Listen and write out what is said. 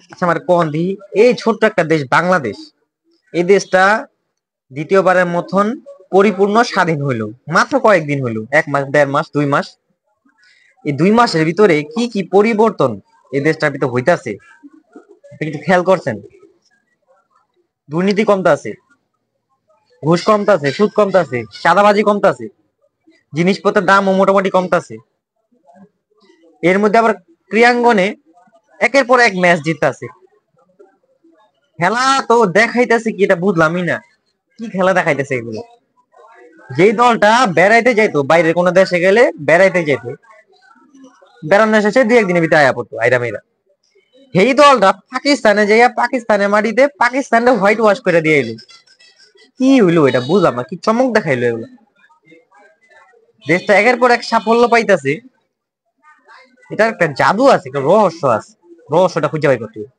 আচ্ছা আমার কোন দি, এই ছোট্ট একটা দেশ বাংলাদেশ, এই দেশটা দ্বিতীয়বারের মতন পরিপূর্ণ স্বাধীন হইলো মাত্র কয়েকদিন হইলো, 1 মাস, 1.5 মাস, 2 মাস। এই 2 মাসের ভিতরে কি কি পরিবর্তন এই দেশটার ভিতরে হইতাছে আপনি কিন্তু খেয়াল করছেন? দুর্নীতি কমতাছে, ঘুষ কমতাছে, সুদ কমতাছে, চাঁদাবাজি কমতাছে, জিনিসপত্রের দামও মোটামুটি কমতাছে। এর মধ্যে আবার ক্রীড়াঙ্গনে একের পর এক ম্যাচ জিততাছে। খেলা তো দেখাইতেছে কি এটা বুঝলামই না, কি খেলা দেখাইতেছে এগুলো? যেই দলটা বেড়াইতে যাইতো, বাইরে কোনো দেশে গেলে বেড়াইতে যেত, বেড়ানো শেষে 2 একদিনের ভিতরে আয়া পড়তো আইরা মেয়েরা, সেই দলটা পাকিস্তানে যাইয়া পাকিস্তানের মাটিতে পাকিস্তানটা হোয়াইট ওয়াশ করে দিয়ে এলো। কি হইলো এটা বুঝলাম না, কি চমক দেখাইলো এগুলো? দেশটা একের পর এক সাফল্য পাইতাছে, এটার একটা জাদু আছে, একটা রহস্য আছে, রহস্যটা খুঁজে বাই করতে হবে।